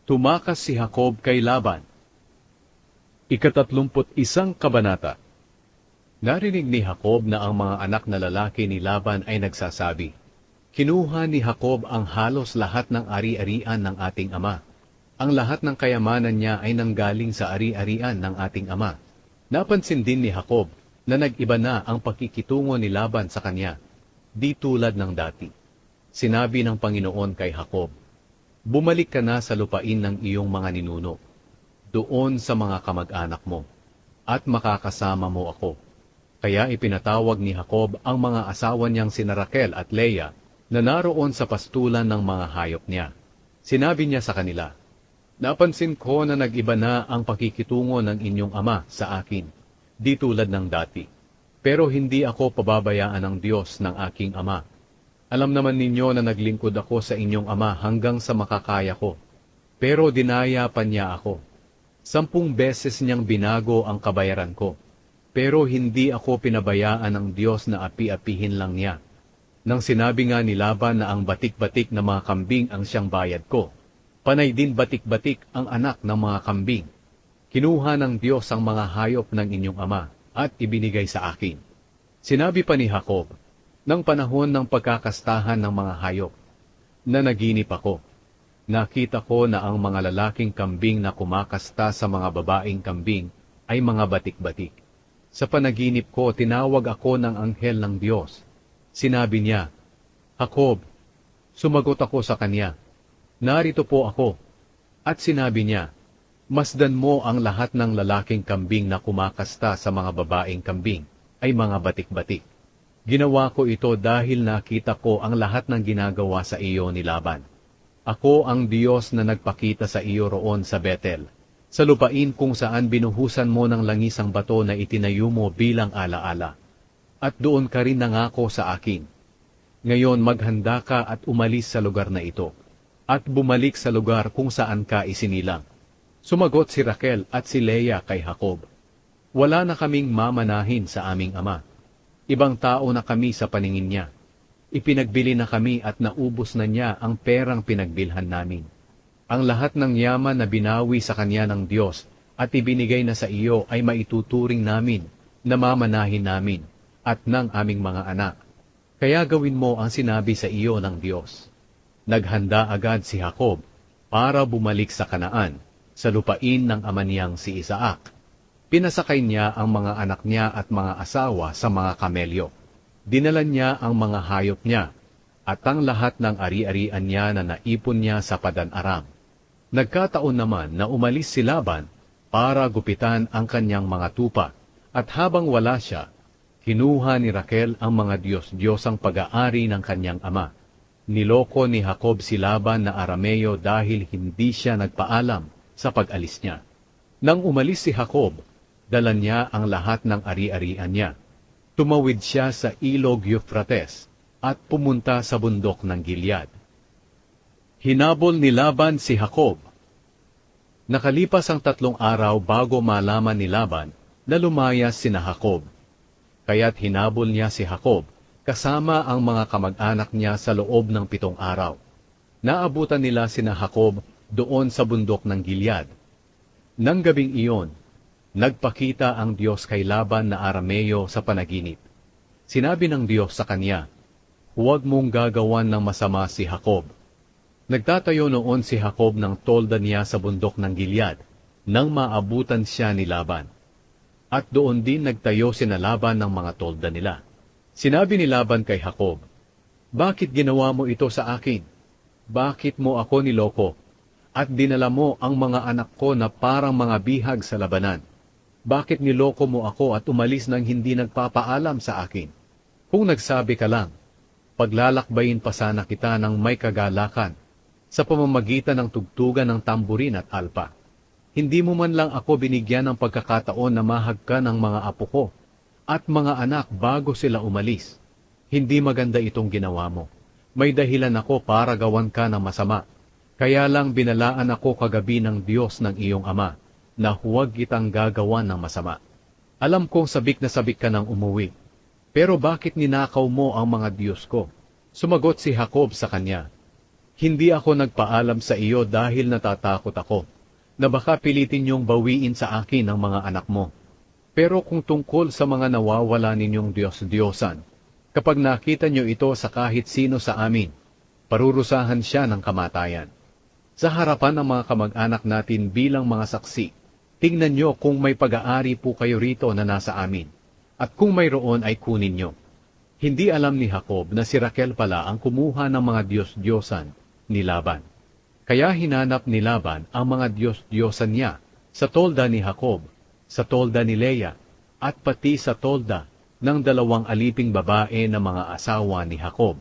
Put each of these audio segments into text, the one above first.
Tumakas si Jacob kay Laban. Ika-31 kabanata. Narinig ni Jacob na ang mga anak na lalaki ni Laban ay nagsasabi, "Kinuha ni Jacob ang halos lahat ng ari-arian ng ating ama. Ang lahat ng kayamanan niya ay nanggaling sa ari-arian ng ating ama." Napansin din ni Jacob na nag-iba na ang pakikitungo ni Laban sa kanya, di tulad ng dati. Sinabi ng Panginoon kay Jacob, "Bumalik ka na sa lupain ng iyong mga ninuno, doon sa mga kamag-anak mo, at makakasama mo ako." Kaya ipinatawag ni Jacob ang mga asawa niyang sina Raquel at Leah na naroon sa pastulan ng mga hayop niya. Sinabi niya sa kanila, "Napansin ko na nag-iba na ang pakikitungo ng inyong ama sa akin, di tulad ng dati. Pero hindi ako pababayaan ng Diyos ng aking ama. Alam naman ninyo na naglingkod ako sa inyong ama hanggang sa makakaya ko. Pero dinaya pa niya ako. 10 beses niyang binago ang kabayaran ko. Pero hindi ako pinabayaan ng Diyos na api-apihin lang niya. Nang sinabi nga ni Laban na ang batik-batik na mga kambing ang siyang bayad ko, panay din batik-batik ang anak ng mga kambing. Kinuha ng Diyos ang mga hayop ng inyong ama at ibinigay sa akin." Sinabi pa ni Jacob, "Nang panahon ng pagkakastahan ng mga hayop, na naginip ako, nakita ko na ang mga lalaking kambing na kumakasta sa mga babaeng kambing ay mga batik-batik. Sa panaginip ko, tinawag ako ng anghel ng Diyos. Sinabi niya, 'Jacob.' Sumagot ako sa kanya, 'Narito po ako.' At sinabi niya, 'Masdan mo ang lahat ng lalaking kambing na kumakasta sa mga babaeng kambing ay mga batik-batik. Ginawa ko ito dahil nakita ko ang lahat ng ginagawa sa iyo ni Laban. Ako ang Diyos na nagpakita sa iyo roon sa Betel, sa lupain kung saan binuhusan mo ng langis ang bato na itinayo mo bilang alaala. At doon ka rin nangako sa akin. Ngayon maghanda ka at umalis sa lugar na ito, at bumalik sa lugar kung saan ka isinilang." Sumagot si Raquel at si Leah kay Jacob, "Wala na kaming mamanahin sa aming ama. Ibang tao na kami sa paningin niya. Ipinagbili na kami at naubos na niya ang perang pinagbilhan namin. Ang lahat ng yaman na binawi sa kanya ng Diyos at ibinigay na sa iyo ay maituturing namin na mamanahin namin at ng aming mga anak. Kaya gawin mo ang sinabi sa iyo ng Diyos." Naghanda agad si Jacob para bumalik sa Kanaan, sa lupain ng ama niyang si Isaac. Pinasakay niya ang mga anak niya at mga asawa sa mga kamelyo. Dinala niya ang mga hayop niya at ang lahat ng ari-arian niya na naipon niya sa Padan-aram. Nagkataon naman na umalis si Laban para gupitan ang kanyang mga tupa, at habang wala siya, kinuha ni Raquel ang mga Diyos-Diyosang pag-aari ng kanyang ama. Niloko ni Jacob si Laban na Arameo dahil hindi siya nagpaalam sa pag-alis niya. Nang umalis si Jacob, dala niya ang lahat ng ari-arian niya. Tumawid siya sa ilog Euphrates at pumunta sa bundok ng Gilead. Hinabol ni Laban si Jacob. Nakalipas ang 3 araw bago malaman ni Laban na lumayas sina Jacob. Kaya't hinabol niya si Jacob kasama ang mga kamag-anak niya sa loob ng 7 araw. Naabutan nila sina Jacob doon sa bundok ng Gilead. Nang gabing iyon, nagpakita ang Diyos kay Laban na Arameo sa panaginip. Sinabi ng Diyos sa kanya, "Huwag mong gagawan ng masama si Jacob." Nagtatayo noon si Jacob ng tolda niya sa bundok ng Gilead, nang maabutan siya ni Laban. At doon din nagtayo sina Laban ng mga tolda nila. Sinabi ni Laban kay Jacob, "Bakit ginawa mo ito sa akin? Bakit mo ako niloko? At dinala mo ang mga anak ko na parang mga bihag sa labanan. Bakit niloko mo ako at umalis nang hindi nagpapaalam sa akin? Kung nagsabi ka lang, paglalakbayin pa sana kita ng may kagalakan sa pamamagitan ng tugtugan ng tamburin at alpa. Hindi mo man lang ako binigyan ng pagkakataon na mahagka ng mga apo ko at mga anak bago sila umalis. Hindi maganda itong ginawa mo. May dahilan ako para gawan ka ng masama. Kaya lang binalaan ako kagabi ng Diyos ng iyong ama, na huwag kitang gagawan ng masama. Alam kong sabik na sabik ka nang umuwi. Pero bakit ninakaw mo ang mga Diyos ko?" Sumagot si Jacob sa kanya, Hindi ako nagpaalam sa iyo dahil natatakot ako, na baka pilitin niyong bawiin sa akin ang mga anak mo. Pero kung tungkol sa mga nawawala ninyong Diyos-Diyosan, kapag nakita niyo ito sa kahit sino sa amin, parurusahan siya ng kamatayan. Sa harapan ng mga kamag-anak natin bilang mga saksi, tingnan niyo kung may pag-aari po kayo rito na nasa amin, at kung mayroon ay kunin niyo. Hindi alam ni Jacob na si Raquel pala ang kumuha ng mga Diyos-Diyosan ni Laban. Kaya hinanap ni Laban ang mga Diyos-Diyosan niya sa tolda ni Jacob, sa tolda ni Leah, at pati sa tolda ng 2 aliping babae na mga asawa ni Jacob.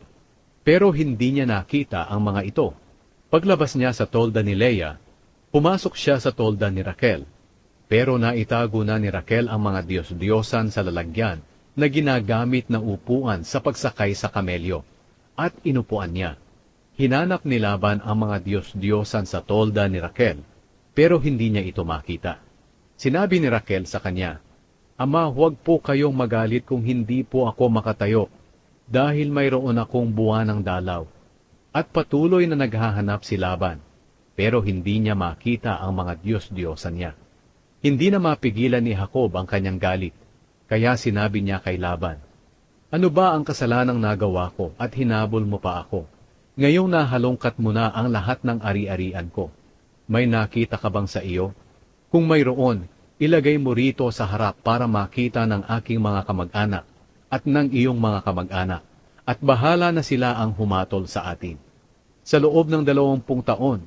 Pero hindi niya nakita ang mga ito. Paglabas niya sa tolda ni Leah, pumasok siya sa tolda ni Raquel. Pero naitago na ni Raquel ang mga Diyos-Diyosan sa lalagyan na ginagamit na upuan sa pagsakay sa kamelyo, at inupuan niya. Hinanap ni Laban ang mga Diyos-Diyosan sa tolda ni Raquel, pero hindi niya ito makita. Sinabi ni Raquel sa kanya, "Ama, huwag po kayong magalit kung hindi po ako makatayo, dahil mayroon akong buwan ng dalaw." At patuloy na naghahanap si Laban, pero hindi niya makita ang mga Diyos-Diyosan niya. Hindi na mapigilan ni Jacob ang kanyang galit, kaya sinabi niya kay Laban, "Ano ba ang kasalanang nagawa ko at hinabol mo pa ako? Ngayong nahalongkat mo na ang lahat ng ari-arian ko. May nakita ka bang sa iyo? Kung mayroon, ilagay mo rito sa harap para makita ng aking mga kamag-anak at ng iyong mga kamag-anak, at bahala na sila ang humatol sa atin. Sa loob ng 20 taon,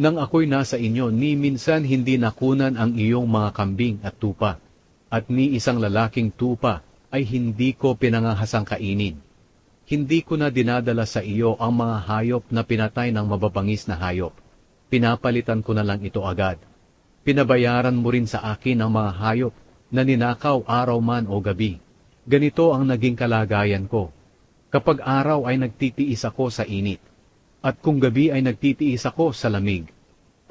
nang ako'y nasa inyo, ni minsan hindi nakunan ang iyong mga kambing at tupa, at ni isang lalaking tupa ay hindi ko pinangahasang kainin. Hindi ko na dinadala sa iyo ang mga hayop na pinatay ng mababangis na hayop. Pinapalitan ko na lang ito agad. Pinabayaran mo rin sa akin ang mga hayop na ninakaw araw man o gabi. Ganito ang naging kalagayan ko. Kapag araw ay nagtitiis ako sa init, at kung gabi ay nagtitiis ako sa lamig,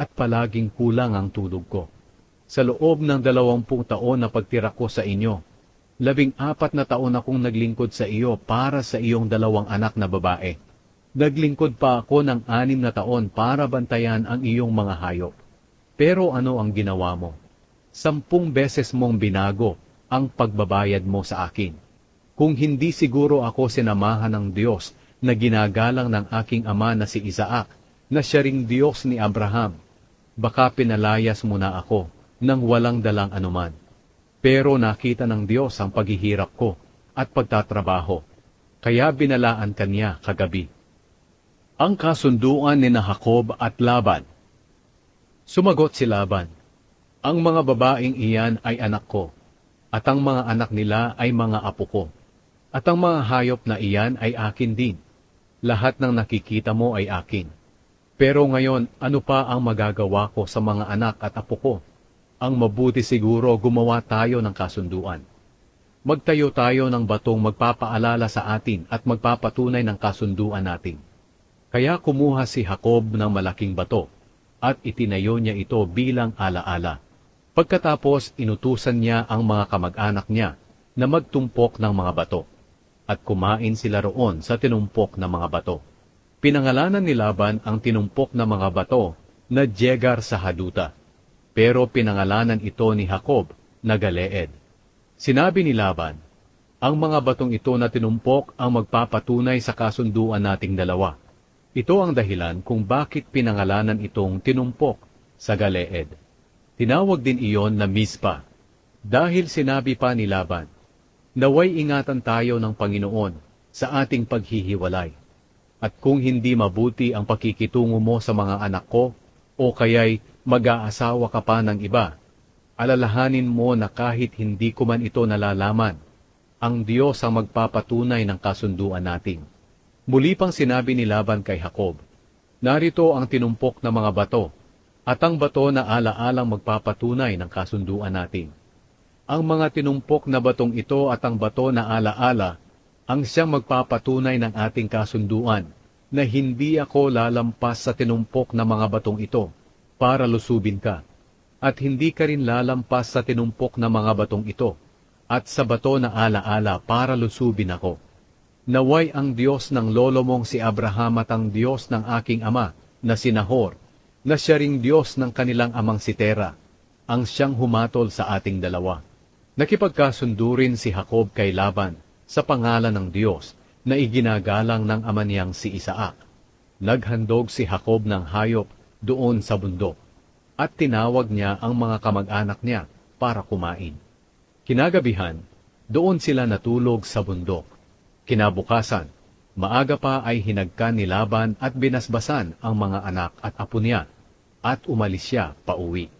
at palaging kulang ang tulog ko. Sa loob ng 20 taon na pagtira ko sa inyo, 14 na taon akong naglingkod sa iyo para sa iyong 2 anak na babae. Naglingkod pa ako ng 6 na taon para bantayan ang iyong mga hayop. Pero ano ang ginawa mo? 10 beses mong binago ang pagbabayad mo sa akin. Kung hindi siguro ako sinamahan ng Diyos na ginagalang ng aking ama na si Isaac, na siya ring Diyos ni Abraham, baka pinalayas mo na ako nang walang dalang anuman. Pero nakita ng Diyos ang paghihirap ko at pagtatrabaho, kaya binalaan kanya kagabi." Ang kasunduan ni Jacob at Laban. Sumagot si Laban, "Ang mga babaeng iyan ay anak ko, at ang mga anak nila ay mga apo ko, at ang mga hayop na iyan ay akin din. Lahat ng nakikita mo ay akin. Pero ngayon, ano pa ang magagawa ko sa mga anak at apo ko? Ang mabuti siguro gumawa tayo ng kasunduan. Magtayo tayo ng batong magpapaalala sa atin at magpapatunay ng kasunduan natin." Kaya kumuha si Jacob ng malaking bato, at itinayo niya ito bilang alaala. Pagkatapos inutusan niya ang mga kamag-anak niya na magtumpok ng mga bato, at kumain sila roon sa tinumpok na mga bato. Pinangalanan ni Laban ang tinumpok na mga bato na Jegar sa Haduta, pero pinangalanan ito ni Jacob na Galeed. Sinabi ni Laban, "Ang mga batong ito na tinumpok ang magpapatunay sa kasunduan nating dalawa." Ito ang dahilan kung bakit pinangalanan itong tinumpok sa Galeed. Tinawag din iyon na Mizpa, dahil sinabi pa ni Laban, "Naway ingatan tayo ng Panginoon sa ating paghihiwalay. At kung hindi mabuti ang pakikitungo mo sa mga anak ko, o kaya'y mag-aasawa ka pa ng iba, alalahanin mo na kahit hindi ko man ito nalalaman, ang Diyos ang magpapatunay ng kasunduan natin." Muli pang sinabi ni Laban kay Jacob, "Narito ang tinumpok na mga bato, at ang bato na alaalang magpapatunay ng kasunduan natin. Ang mga tinumpok na batong ito at ang bato na alaala ang siyang magpapatunay ng ating kasunduan, na hindi ako lalampas sa tinumpok na mga batong ito para lusubin ka, at hindi ka rin lalampas sa tinumpok na mga batong ito, at sa bato na alaala para lusubin ako. Naway ang Diyos ng lolo mong si Abraham at ang Diyos ng aking ama na si Nahor, na siya ring Diyos ng kanilang amang si Tera, ang siyang humatol sa ating dalawa. Nakipagkasundo rin si Jacob kay Laban sa pangalan ng Diyos na iginagalang ng ama niyang si Isaac. Naghandog si Jacob ng hayop doon sa bundok at tinawag niya ang mga kamag-anak niya para kumain. Kinagabihan, doon sila natulog sa bundok. Kinabukasan, maaga pa ay hinagkan ni Laban at binasbasan ang mga anak at apo niya, at umalis siya pauwi.